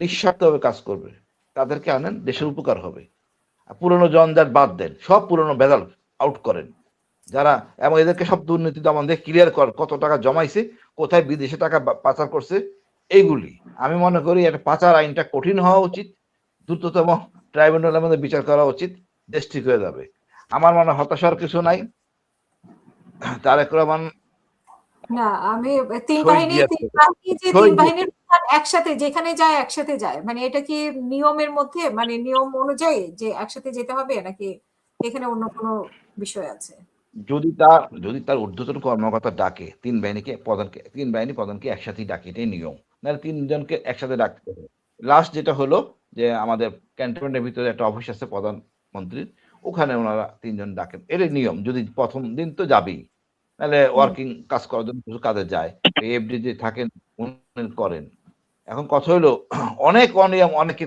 নিঃস্বার্থভাবে কাজ করবে, তাদেরকে আনেন, দেশের উপকার হবে। পুরনো জঞ্জাট বাদ দেন, সব পুরনো বেদাল আউট করেন যারা, এবং এদেরকে সব দুর্নীতি দমন দিয়ে ক্লিয়ার কর, কত টাকা জমাইছে, কোথায় বিদেশে টাকা পাচার করছে, এইগুলি। আমি মনে করি একটা পাচার আইনটা কঠিন হওয়া উচিত, দ্রুততম ট্রাইব্যুনালের মধ্যে বিচার করা উচিত, দেশ ঠিক হয়ে যাবে। আমার মনে হতাশার কিছু নাই। তারেক রহমান না, আমি তিন বাহিনীর একসাথে যেখানে যায় একসাথে যায়, মানে এটা কি নিয়মের মধ্যে, মানে নিয়ম অনুযায়ী যে একসাথে যেতে হবে, নাকি এখানে অন্য কোনো বিষয় আছে? যদি তার ঊর্ধ্বতন কর্মকর্তা ডাকে তিন বাহিনী প্রধানকে একসাথে ডাকে, এটাই নিয়ম। নাহলে তিনজনকে একসাথে ডাকতে হবে। লাস্ট যেটা হলো যে আমাদের ক্যান্টনমেন্টের ভিতরে একটা অফিস আছে প্রধানমন্ত্রীর, ওখানে ওনারা তিনজন ডাকেন, এটাই নিয়ম। যদি প্রথম দিন তো যাবেই, নাহলে ওয়ার্কিং কাজ করার জন্য কিছু কাজে যায়, এফডি যে থাকেন উনি করেন। এখন কথা হলো অনেক অনিয়ম অনেকে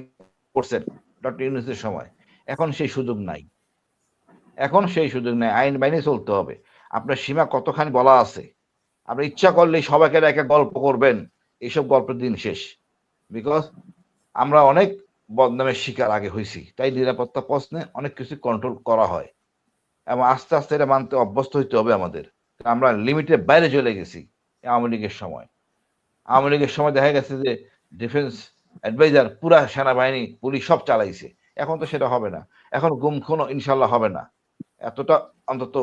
করছেন ডক্টর ইউনূসের সময়, এখন সেই সুযোগ নাই। আইন বাইনে চলতে হবে। আপনার সীমা কতখানি বলা আছে, আপনি ইচ্ছা করলেই সবাইকে একটা গল্প করবেন, এইসব গল্পের দিন শেষ। বিকজ আমরা অনেক বদনামের শিকার আগে হয়েছি, তাই নিরাপত্তা প্রশ্নে অনেক কিছু কন্ট্রোল করা হয়, এবং আস্তে আস্তে এটা মানতে অভ্যস্ত হইতে হবে আমাদের। আমরা লিমিটের বাইরে চলে গেছি। আওয়ামী লীগের সময় দেখা গেছে যে ডিফেন্স অ্যাডভাইজার পুরা সেনাবাহিনী পুলিশ সব চালাইছে। এখন তো সেটা হবে না, এখন গুম খুন ইনশাল্লাহ হবে না, এতটা অন্তত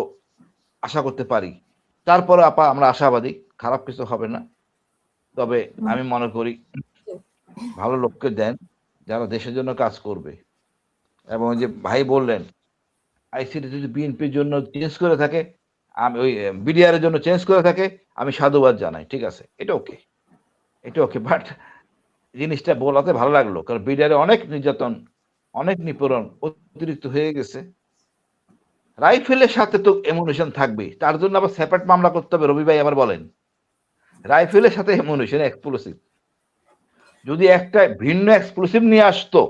আশা করতে পারি। তারপরে আমরা আশাবাদী খারাপ কিছু হবে না। তবে আমি মনে করি ভালো লোককে দেন যারা দেশের জন্য কাজ করবে। এবং যে ভাই বললেন আইসিটি যদি বিএনপির জন্য চেঞ্জ করে থাকে, আমি ওই বিডিআর এর জন্য চেঞ্জ করে থাকে, আমি সাধুবাদ জানাই, ঠিক আছে, এটা ওকে। বাট জিনিসটা বলাতে ভালো লাগলো, কারণ বিডিআর অনেক নির্যাতন, অনেক নিপীড়ন অতিরিক্ত হয়ে গেছে। রাইফেলের সাথে তো এমুনেশন থাকবে, তার জন্য আবার সেপারেট মামলা করতে হবে। রবি ভাই আবার বলেন, রাইফেলের সাথে এমুনেশন এক্সপ্লোসিভ, যদি একটা ভিন্ন এক্সপ্লোসিভ নিয়ে আসতো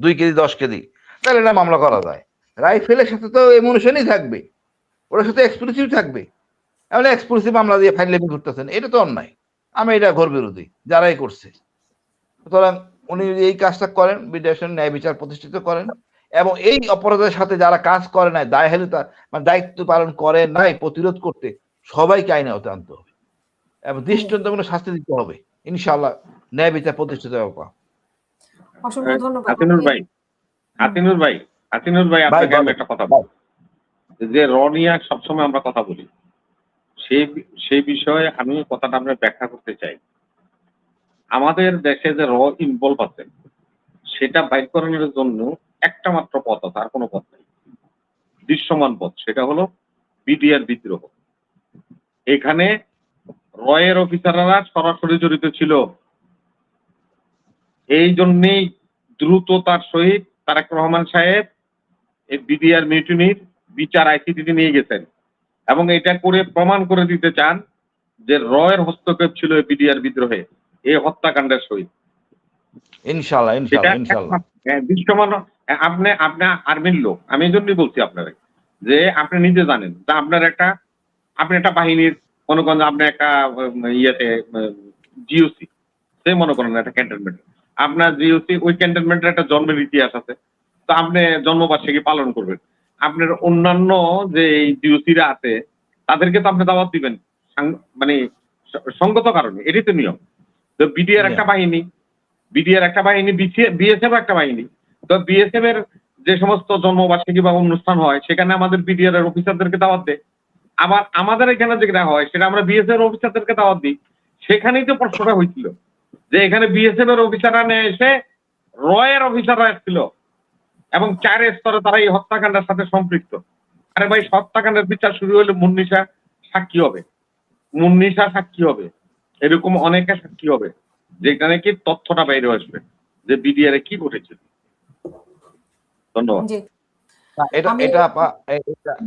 2 কেজি 10 কেজি, তাহলে এটা মামলা করা যায়। রাইফেলের সাথে তো এমুনেশনই থাকবে, ওটার সাথে এক্সপ্লোসিভ থাকবে, এমন এক্সপ্লোসিভ মামলা দিয়ে ফাইল লেবি করতেছেন, এটা তো অন্যায়। আমি এটা ঘোর বিরোধী যারাই করছে। সুতরাং উনি যদি এই কাজটা করেন, বিদেশের ন্যায় বিচার প্রতিষ্ঠিত করেন, এবং এই অপরাধের সাথে যারা কাজ করে নাই, দায়হেলিতা মানে দায়িত্ব পালন করে নাই প্রতিরোধ করতে, সবাইকে আইনে আওতায় আনতে হবে এবং দৃষ্টান্তমূলক শাস্তি দিতে হবে। ইনশাআল্লাহ ন্যায় বিচার প্রতিষ্ঠিত হবে। অসংখ্য ধন্যবাদ। হাতিনুর ভাই আপনাকে আমি একটা কথা বলি, যে র নিয়ে সবসময় আমরা কথা বলি, সেই বিষয়ে আমি কথাটা আমরা ব্যাখ্যা করতে চাই। আমাদের দেশে যে র ইনভলভ আছে, সেটা বাইর করানোর জন্য একটা মাত্র পথ আছে, আর কোনো পথ নেই, দৃশ্যমান পথ। সেটা হলো বিডিআর বিদ্রোহ। এখানে রয়ের অফিসাররা সরাসরি জড়িত ছিল, এই জন্যেই দ্রুততার সহিত তারেক রহমান সাহেব এই বিডিআর মিউটিনির বিচার আইসিটিতে নিয়ে গেছেন, এবং এটা করে প্রমাণ করে দিতে চান যে রয়ের হস্তক্ষেপ ছিল বিডিআর বিদ্রোহে, এই হত্যাকাণ্ডের সহিত। ইনশাআল্লাহ দৃশ্যমান। আপনি আর্মির লোক, আমি এই জন্যই বলছি আপনারা, যে আপনি নিজে জানেন, তা আপনি একটা বাহিনীর মনে করেন, আপনি একটা ইয়েতে জিওসি, সে মনে করেন একটা ক্যান্টনমেন্ট, আপনার জিওসি ওই ক্যান্টনমেন্টের একটা জন্মের ইতিহাস আছে, তো আপনি জন্মবার্ষিকী পালন করবেন। আপনার অন্যান্য যে জিওসিরা আছে তাদেরকে তো আপনি দাওয়াত দিবেন, মানে সঙ্গত কারণে, এটাই তো নিয়ম। তো বিডিআর একটা বাহিনী, বিএসএফ একটা বাহিনী। তো বিএসএফ এর যে সমস্ত জন্মবার্ষিকী বা অনুষ্ঠান হয়, সেখানে আমাদের বিডিআর এর অফিসারদেরকে দাওয়াত দেয়। আবার আমাদের এখানে যেটা হয়, সেটা আমরা বিএসএফ এর অফিসারদেরকে দাওয়াত দিই। সেখানেই তো প্রশ্নটা হয়েছিল যে এখানে বিএসএফ এর অফিসাররা নিয়ে এসে রয়ের অফিসাররা এসেছিল, এবং 4 স্তরে তারা এই হত্যাকাণ্ডের সাথে সম্পৃক্ত। আরে ভাই, হত্যাকাণ্ডের বিচার শুরু হলে মুন্নিশা সাক্ষী হবে, এরকম অনেকে সাক্ষী হবে, যেখানে কি তথ্যটা বাইরে আসবে যে বিডিআর কি ঘটেছিল। ধন্যবাদ।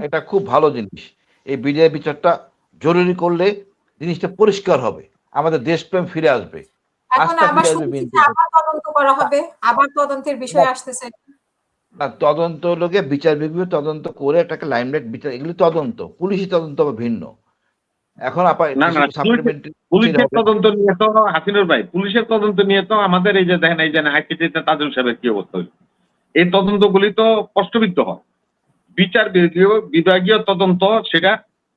এটা খুব ভালো জিনিস। এই বিডিআর বিচারটা জরুরি করলে জিনিসটা পরিষ্কার হবে, আমাদের দেশপ্রেম ফিরে আসবে, আবার তদন্তের বিষয় আসতেছে। তদন্ত লোকে বিচার বিভাগ তদন্ত করে এটাকে লাইমলাইট বিচার, এগুলি তদন্ত, পুলিশি তদন্ত ভিন্ন। এখন আপা না কিছু না সাপ্লিমেন্টারি পুলিশের তদন্ত নিয়ে তো হাসিনুর ভাই, পুলিশের তদন্ত নিয়ে তো আমাদের এই যে দেখেন এই যে আইসিটিতে তাজুল সাহেবের কি অবস্থা হইল, এই তদন্তগুলি তো প্রশ্নবিদ্ধ হয়। বিচার বিভাগীয় তদন্ত সেটা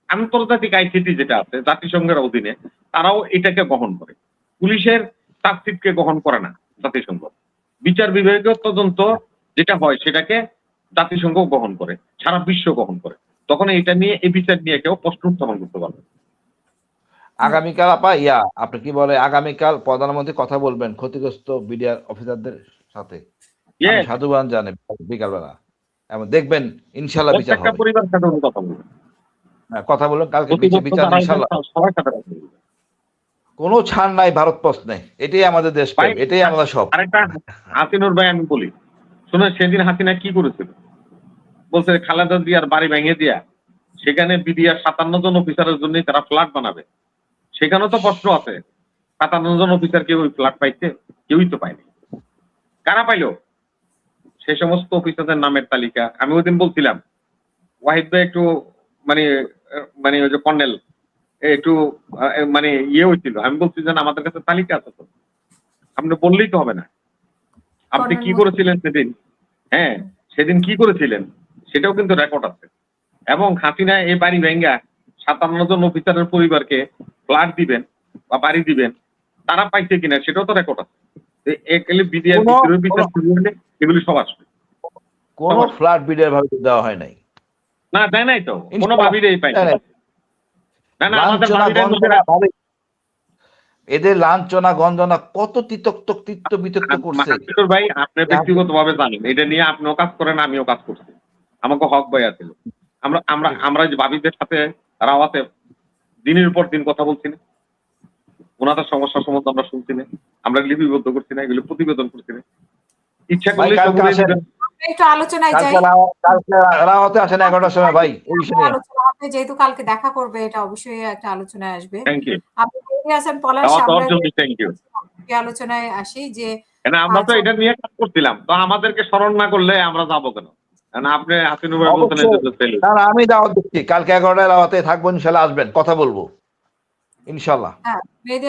আন্তর্জাতিক আইসিটি যেটা আছে জাতিসংঘের অধীনে, তারাও এটাকে গ্রহণ করে। পুলিশের চার্জশিটকে গ্রহণ করে না জাতিসংঘ। বিচার বিভাগীয় তদন্ত যেটা হয় সেটাকে জাতিসংঘ গ্রহণ করে, সারা বিশ্ব গ্রহণ করে। তখন এটা নিয়ে এই বিচার নিয়ে কেউ প্রশ্ন উত্থাপন করতে পারবে। আগামীকাল আপা আপনি কি বলে আগামীকাল প্রধানমন্ত্রী কথা বলবেন ক্ষতিগ্রস্ত বিডিআর অফিসারদের সাথে, আমি সাধুবাদ জানাই বিকালবেলা, এবং দেখবেন ইনশাল্লাহ বিচার প্রত্যেকটা হবে। পরিবার সাথে কথা বলবে, কথা বলুন কালকে ক্ষতিগ্রস্ত বিচার যারা ইনশাল্লাহ। সবার সাথে কথা বলবে। কোনো ছাড় নাই ভারত প্রশ্নে, এটাই আমাদের দেশ প্রেম, এটাই আমাদের সব। আরেকটা হাসিনুর ভাই আমি বলি, শুনে সেদিন হাসিনা কি করেছিল, বলছে খালেদা জিয়ার বাড়ি ভেঙে দিয়া সেখানে বিডিআর 57 জন অফিসারের জন্য তারা ফ্ল্যাট বানাবে। সেখানেও তো প্রশ্ন আছে, 57 জন অফিসার কেউ ওই ফ্ল্যাট পাইছে? কেউই তো পায়নি। কারা পাইলো? সে সমস্ত অফিসারদের নামের তালিকা আমি ওই দিন বলছিলাম, ওয়াহিদ ভাই একটু মানে মানে ওই যে কর্নেল একটু মানে ইয়ে হয়েছিল, আমি বলছি যে আমাদের কাছে তালিকা আছে তো, আপনি বললেই তো হবে না। আপনি কি করেছিলেন সেদিন, হ্যাঁ সেদিন কি করেছিলেন সেটাও কিন্তু রেকর্ড আছে। এবং হাসিনা এই বাড়ি ভেঙ্গা 57 জন অফিসারের পরিবারকে ফ্ল্যাট দিবেন বা বাড়ি দিবেন, তারা পাইছে কিনা সেটাও তো রেকর্ড আছে। বিডিআর বিচার শুরু হলে এগুলি সব আসবে। কোন ফ্ল্যাট বিডিআর ভাবে দেওয়া হয় নাই, না দেয় নাই তো, কোনো ভাবিরেই পাই না। না আমাদের এদের লাঞ্ছনা গঞ্জনা কত তিক্ত বিতক্ত করছে ভাই, আপনি ব্যক্তিগত ভাবে জানেন, এটা নিয়ে আপনিও কাজ করেন আমিও কাজ করছি, আমাকে হক ভাই আছে। আমরা যে ভাবিদের সাথে রাওয়াতে দিনের পর দিন কথা বলছি না, ওনাদের সমস্যা সম্বন্ধে আমরা শুনছি না, আমরা লিপিবদ্ধ করছি না, এগুলো প্রতিবেদন করছি না। ইচ্ছা করলে একটু আলোচনায় যাই। রাওয়াতে আসেন 11টার সময় ভাই, ওই সময় আলোচনা হবে, যেহেতু কালকে দেখা করবে এটা অবশ্যই একটা আলোচনায় আসবে। থ্যাংক ইউ আপনি মেহেদী হাসান পলাশ, থ্যাংক ইউ। আলোচনায় আসি যে আমরা তো এটা নিয়ে কাজ করছিলাম, তো আমাদেরকে স্মরণ না করলে আমরা যাবো কেন? আপনি হাসিনুর ভাই বলতেন আমি দাওয়াত দিচ্ছি কালকে 11টায় রাওয়াতে থাকবো, ইনশাল্লাহ আসবেন, কথা বলবো ইনশাল্লাহ। হ্যাঁ, মেহেদী